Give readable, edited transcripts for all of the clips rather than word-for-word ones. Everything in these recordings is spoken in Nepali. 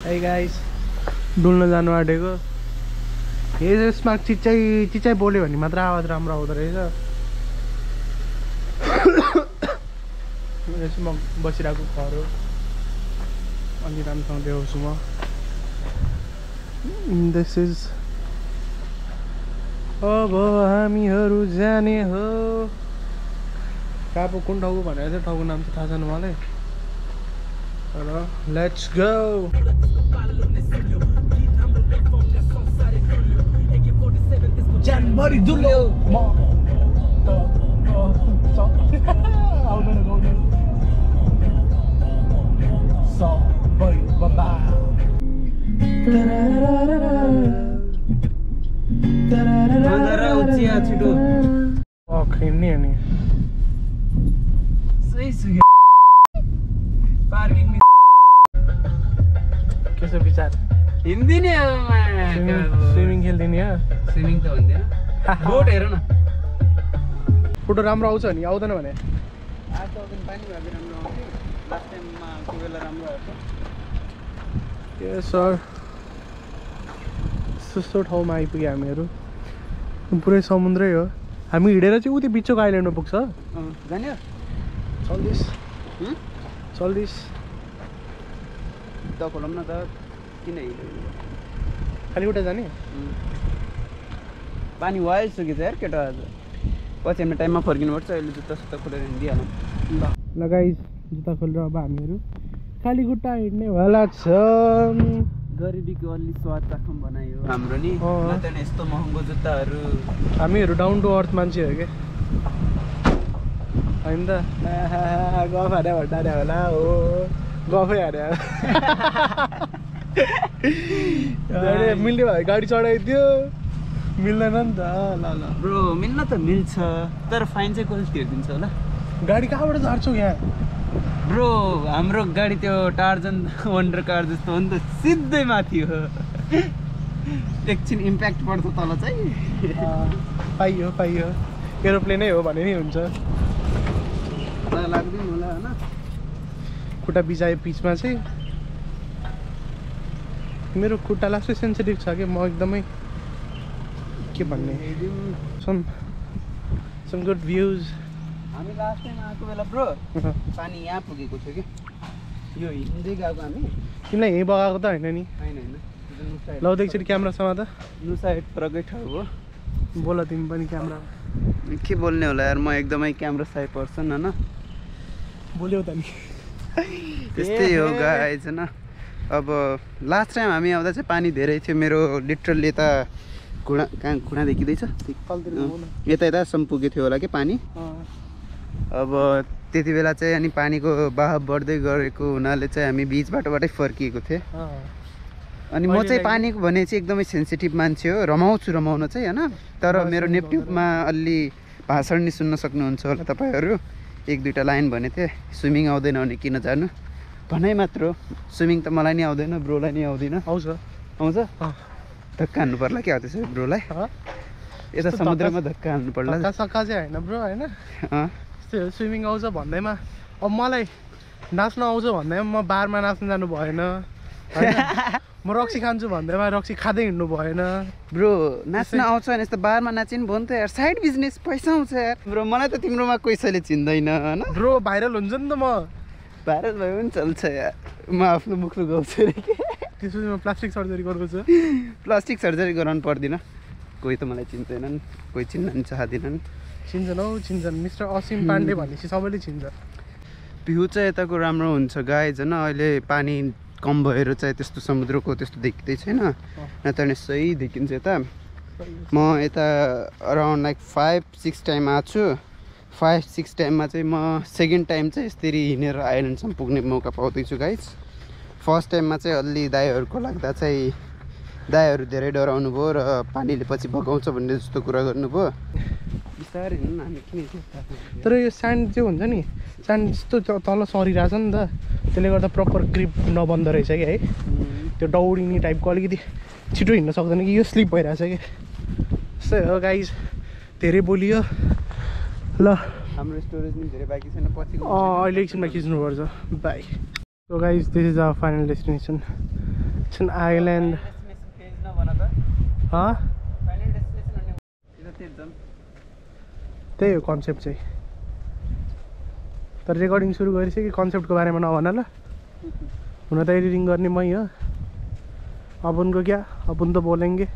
Hey guys, डुल्न जानु आँटेको यसमा चिच्चाइ बोल्यो भने मात्र आवाज राम्रो आउँदो रहेछ। यसमा बसिरहेको घर हो, अलि राम्रोसँग देखाउँछु म। दिस इज अब हामीहरू जाने हो। कहाँ पो कुन ठाउँको भनेर चाहिँ ठाउँको नाम चाहिँ थाहा छैन मलाई, तर लेट्स गो। जनवरी दुल्यो खिम्ने अनि के छ विचार? हिँड्दिने स्विमिङ खेल्दिने हो? स्विमिङ त भन्दैन, बोट हेर न। फोटो राम्रो आउँछ नि, आउँदैन भने आज आउँदैन, पानी भएको राम्रो आउँथ्यो। लास्ट टाइममा त्यो बेला राम्रो आएको। ए सर, त्यस्तो ठाउँमा आइपुग्यो हामीहरू। पुरै समुद्रै हो। हामी हिँडेर चाहिँ उति बिचको आइल्यान्डमा पुग्छ। जाने चल्दिस चल्दिस त खोलौँ न त, किन हिँड्यो खालि उता जाने? पानी भइसक्यो छ यार केटा। आज पछि हामी टाइममा फर्किनुपर्छ। अहिले जुत्ता सुत्ता खोलेर हिँडिहालौँ। ल गाइस, जुत्ता खोलेर अब हामीहरू खाली खुट्टा हिँड्नेवाला छ। गरिबीको अलि स्वाद चाखौँ बनायो हाम्रो नि। नत्र नि यस्तो महँगो जुत्ताहरू। हामीहरू डाउन टु अर्थ मान्छे हो क्या होइन त। गफ हारे भन्दा होला हो, गफै हारे मिल्ने भयो गाडी चढाइदियो, मिल्दैन नि त। ल ल ब्रो, मिल्न त मिल्छ, तर फाइन चाहिँ कसले तिर्दिन्छ होला? गाडी कहाँबाट झार्छौ यहाँ? ब्रो, हाम्रो गाडी त्यो टार्जन वन्डर कार जस्तो हो नि त, सिधै माथि हो। एकछिन इम्प्याक्ट पर्छ तल चाहिँ। पाइयो पाइयो, एरोप्लेनै हो भने नि हुन्छ। लाग्दैन होला होइन, खुट्टा बिजाए बिचमा चाहिँ। मेरो खुट्टा लास्टै सेन्सिटिभ छ कि, म एकदमै के भन्ने। Some good views. हामी लास्ट टाइम आएको बेला ब्रो पानी यहाँ पुगेको थियो कि, यो हिँड्दै गएको हामी। तिमीलाई यहीँ बगाएको त होइन नि? होइन ल एकचोटि क्यामेरा समात। साइड फरकै ठाउँ हो। बोल तिमी पनि क्यामेरा। के बोल्ने होला यार, म एकदमै क्यामेरा साइ पर्सन होइन। बोल्यौ त नि। त्यस्तै हो गाइज होइन। अब लास्ट टाइम हामी आउँदा चाहिँ पानी धेरै थियो। मेरो लिटरली यता घुँडा, कहाँ घुँडा देखिँदैछ, यता यतासम्म पुगेको थियो होला कि पानी। अब त्यति बेला चाहिँ अनि पानीको बहाव बढ्दै गरेको हुनाले चाहिँ हामी बिच बाटोबाटै फर्किएको थिएँ। अनि म चाहिँ पानीको भने चाहिँ एकदमै सेन्सिटिभ मान्छे हो, रमाउन चाहिँ होइन। तर मेरो नेपट्युबमा अलि भाषण नि सुन्न सक्नुहुन्छ होला तपाईँहरू। एक दुईवटा लाइन भनेको थिएँ, स्विमिङ आउँदैन भने किन जानु भनाइ मात्र हो। स्विमिङ त मलाई नि आउँदैन, ब्रोलाई नि आउँदैन। आउँछ आउँछ, धक्का हान्नु पर्ला क्या त्यसो ब्रोलाई। यता समुद्रमा धक्का हान्नु पर्ला। सक्का चाहिँ होइन ब्रो होइन, स्विमिङ आउँछ भन्दैमा अब मलाई नाच्न आउँछ भन्दैमा म बारमा नाच्न जानु भएन। म रक्सी खान्छु भन्दैमा रक्सी खाँदै हिँड्नु भएन। ब्रो नाच्न आउँछ भने यस्तो बारमा नाचिन् भयो नि त यार, साइड बिजनेस पैसा आउँछ यार। ब्रो मलाई त तिम्रोमा कसैले चिन्दैन होइन। ब्रो भाइरल हुन्छ नि त, म भाइरल भयो पनि चल्छ यार। म आफ्नो मुख लुगाउँछु अरे कि। त्यसपछि म प्लास्टिक सर्जरी गरेको छु। प्लास्टिक सर्जरी गराउनु पर्दिन। कोही त मलाई चिन्दैनन्, कोही चिन्न नि चाहदिनन्। चिन्छन् हौ चिन्छन्, मिस्टर असीम पाण्डे भनेपछि सबैले चिन्छ। भ्यू चाहिँ यताको राम्रो हुन्छ गाइज होइन। अहिले पानी कम भएर चाहिँ त्यस्तो समुद्रको त्यस्तो देखिँदै छैन, नत्र नि सही देखिन्छ यता। म यता अराउन्ड लाइक 5-6 टाइम आएको छु। 5-6 टाइममा चाहिँ म सेकेन्ड टाइम चाहिँ यसरी हिँडेर आइल्यान्डसम्म पुग्ने मौका पाउँदैछु गाइज। फर्स्ट टाइममा चाहिँ अलि दाइहरूको लाग्दा चाहिँ दाइहरू धेरै डराउनु भयो र पानीले पछि भगाउँछ भन्ने जस्तो कुरा गर्नुभयो। बिस्तारै हिँड्नु हामी किन। तर यो स्यान्ड चाहिँ हुन्छ नि, स्यान्ड जस्तो तल सरिरहेछ नि त, त्यसले गर्दा प्रपर ग्रिप नबन्दो रहेछ कि है। त्यो दौडिने टाइपको अलिकति छिटो हिँड्न सक्दैन कि, यो स्लिप भइरहेछ कि। त्यस्तै हो गाइज, धेरै बोलियो। ल हाम्रो स्टोरेज नि धेरै बाँकी छैन, पछि अहिले एकछिनमा खिच्नुपर्छ। Bye. So guys, this is our final destination. It's an island. Huh? त्यही हो कन्सेप्ट चाहिँ तर रेकर्डिङ सुरु गरिसकेँ कन्सेप्टको बारेमा नभन ल हुन त एडिटिङ गर्ने मै हो अपुनको क्या अपुन त बोलेंगे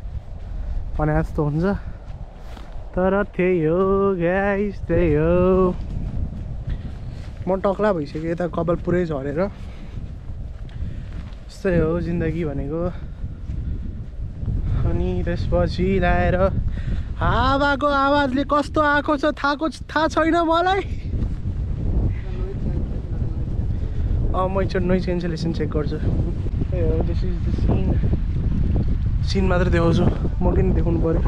भने जस्तो हुन्छ तर त्यही हो गाइस त्यही हो म टक्ला भइसक्यो यता कपाल पुरै झरेर यस्तै हो जिन्दगी भनेको अनि त्यसपछि ल्याएर हावाको आवाजले कस्तो आएको छ थाहा छैन मलाई म एकचोटि नोइज क्यान्सलेसन चेक गर्छु दिस इज द सिन मात्र देखाउँछु म किन देखाउनु पऱ्यो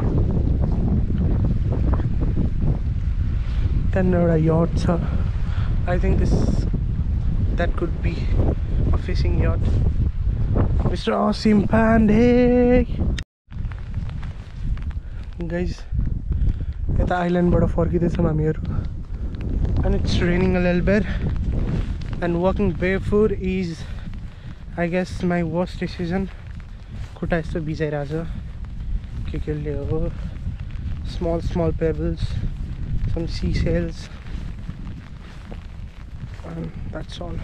त्यहाँनिर एउटा यट छ I think that could be a fishing yacht mister Asim Pandey guys यता आइल्यान्डबाट फर्किँदैछौँ हामीहरू and it's raining a little bit and walking barefoot is I guess my worst decision खुट्टा यस्तो भिजाइरहेछ के हो small pebbles some sea shells that's all